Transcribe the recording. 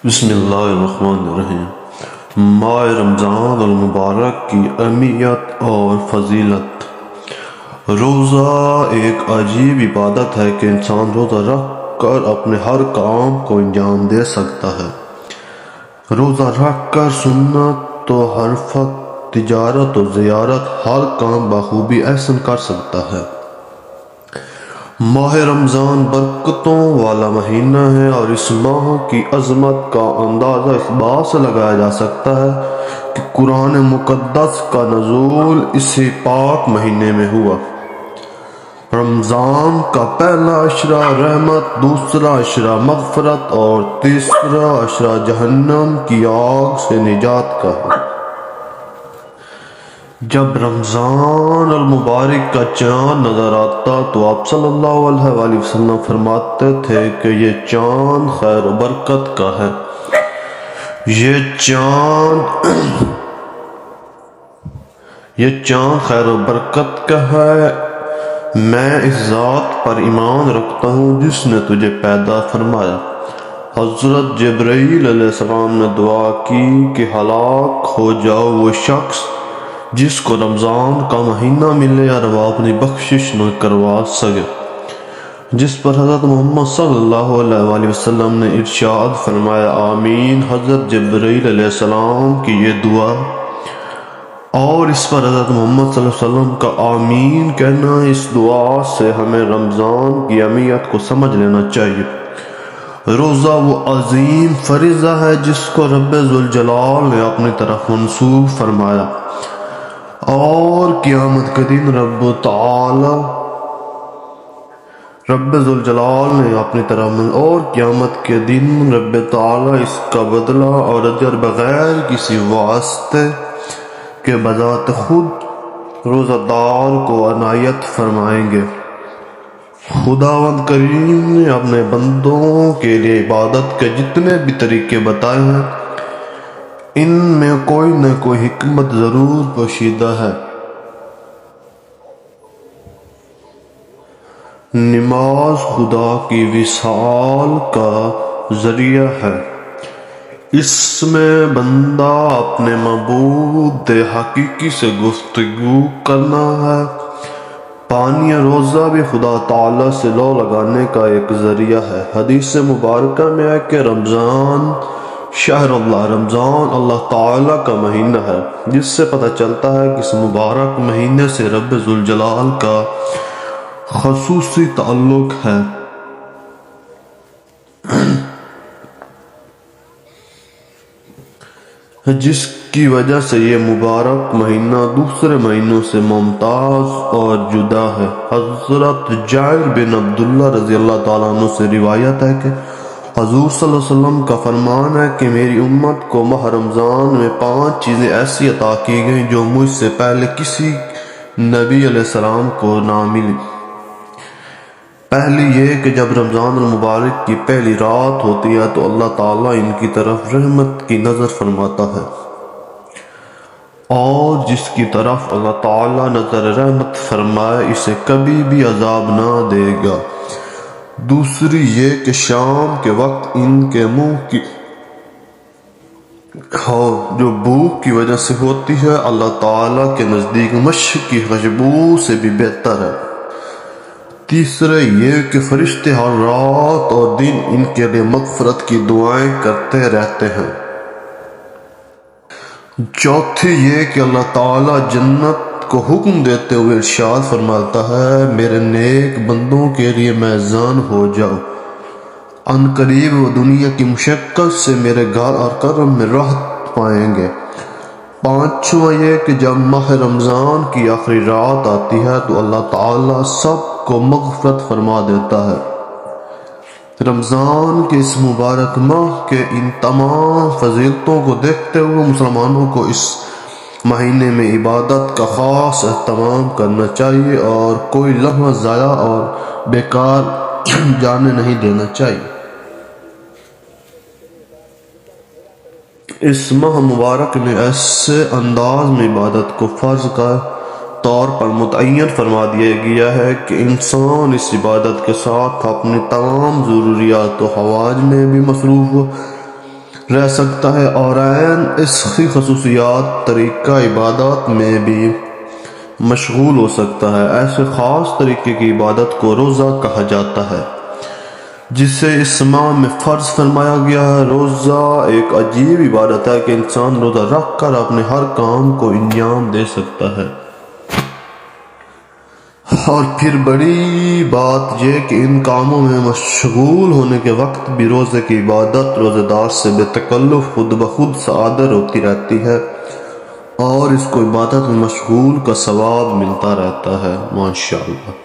بسم اللہ الرحمن الرحیم۔ ماہ رمضان المبارک کی اہمیت اور فضیلت۔ روزہ ایک عجیب عبادت ہے کہ انسان روزہ رکھ کر اپنے ہر کام کو انجام دے سکتا ہے۔ روزہ رکھ کر سنت و حرفت، تجارت و زیارت، ہر کام بخوبی احسن کر سکتا ہے۔ ماہ رمضان برکتوں والا مہینہ ہے اور اس ماہ کی عظمت کا اندازہ اس بات سے لگایا جا سکتا ہے کہ قرآن مقدس کا نزول اسی پاک مہینے میں ہوا۔ رمضان کا پہلا عشرہ رحمت، دوسرا عشرہ مغفرت اور تیسرا عشرہ جہنم کی آگ سے نجات کا ہے۔ جب رمضان المبارک کا چاند نظر آتا تو آپ صلی اللہ علیہ وآلہ وسلم فرماتے تھے کہ یہ چاند خیر و برکت کا ہے، یہ چاند خیر و برکت کا ہے۔ میں اس ذات پر ایمان رکھتا ہوں جس نے تجھے پیدا فرمایا۔ حضرت جبرائیل علیہ السلام نے دعا کی کہ ہلاک ہو جاؤ وہ شخص جس کو رمضان کا مہینہ ملے اور وہ اپنی بخشش نہ کروا سکے، جس پر حضرت محمد صلی اللہ علیہ وآلہ وسلم نے ارشاد فرمایا آمین۔ حضرت جبرائیل علیہ السلام کی یہ دعا اور اس پر حضرت محمد صلی اللہ علیہ وسلم کا آمین کہنا، اس دعا سے ہمیں رمضان کی اہمیت کو سمجھ لینا چاہیے۔ روزہ وہ عظیم فریضہ ہے جس کو رب ذوالجلال نے اپنی طرف منسوب فرمایا اور قیامت کے دن رب ذوالجلال نے اپنی طرف اس کا بدلہ اور اجر بغیر کسی واسطے کے بذات خود روزہ دار کو عنایت فرمائیں گے۔ خداوند کریم نے اپنے بندوں کے لیے عبادت کے جتنے بھی طریقے بتائے ہیں ان میں کوئی نہ کوئی حکمت ضرور پوشیدہ ہے۔ نماز خدا کی وصال کا ذریعہ ہے، اس میں بندہ اپنے معبود حقیقی سے گفتگو کرنا ہے۔ پانی روزہ بھی خدا تعالیٰ سے لو لگانے کا ایک ذریعہ ہے۔ حدیث مبارکہ میں ہے کہ رمضان شہر اللہ، رمضان اللہ تعالیٰ کا مہینہ ہے، جس سے پتہ چلتا ہے کہ اس مبارک مہینے سے رب ذوالجلال کا خصوصی تعلق ہے۔ جس کی وجہ سے یہ مبارک مہینہ دوسرے مہینوں سے ممتاز اور جدا ہے۔ حضرت جابر بن عبداللہ رضی اللہ تعالیٰ عنہ سے روایت ہے کہ حضور صلی اللہ علیہ وسلم کا فرمان ہے کہ میری امت کو ماہ رمضان میں 5 چیزیں ایسی عطا کی گئیں جو مجھ سے پہلے کسی نبی علیہ السلام کو نہ ملی۔ پہلی یہ کہ جب رمضان المبارک کی پہلی رات ہوتی ہے تو اللہ تعالیٰ ان کی طرف رحمت کی نظر فرماتا ہے اور جس کی طرف اللہ تعالیٰ نظر رحمت فرمائے اسے کبھی بھی عذاب نہ دے گا۔ دوسری یہ کہ شام کے وقت ان کے منہ کی جو بھوک کی وجہ سے ہوتی ہے اللہ تعالیٰ کے نزدیک مشک کی خوشبو سے بھی بہتر ہے۔ تیسرے یہ کہ فرشتے ہر رات اور دن ان کے لیے مغفرت کی دعائیں کرتے رہتے ہیں۔ چوتھی یہ کہ اللہ تعالیٰ جنت کو حکم دیتے ہوئے ارشاد فرماتا ہے میرے نیک بندوں کے لیے میزان ہو جاؤ، ان قریب وہ دنیا کی مشقت سے میرے گھر اور کرم میں راحت پائیں گے۔ پانچواں یہ کہ جب ماہ رمضان کی آخری رات آتی ہے تو اللہ تعالیٰ سب کو مغفرت فرما دیتا ہے۔ رمضان کے اس مبارک ماہ کے ان تمام فضیلتوں کو دیکھتے ہوئے مسلمانوں کو اس مہینے میں عبادت کا خاص اہتمام کرنا چاہیے اور کوئی لمحہ ضائع اور بیکار جانے نہیں دینا چاہیے۔ اس ماہ مبارک میں ایسے انداز میں عبادت کو فرض کا طور پر متعین فرما دیا گیا ہے کہ انسان اس عبادت کے ساتھ اپنی تمام ضروریات و حوائج میں بھی مصروف ہو رہ سکتا ہے، اور عین اس کی خصوصیات طریقہ عبادت میں بھی مشغول ہو سکتا ہے۔ ایسے خاص طریقے کی عبادت کو روزہ کہا جاتا ہے جسے اس ماہ میں فرض فرمایا گیا ہے۔ روزہ ایک عجیب عبادت ہے کہ انسان روزہ رکھ کر اپنے ہر کام کو انجام دے سکتا ہے، اور پھر بڑی بات یہ کہ ان کاموں میں مشغول ہونے کے وقت بھی روزے کی عبادت روزہ دار سے بے تکلف خود بخود صادر ہوتی رہتی ہے، اور اس کو عبادت میں مشغول کا ثواب ملتا رہتا ہے۔ ماشاءاللہ۔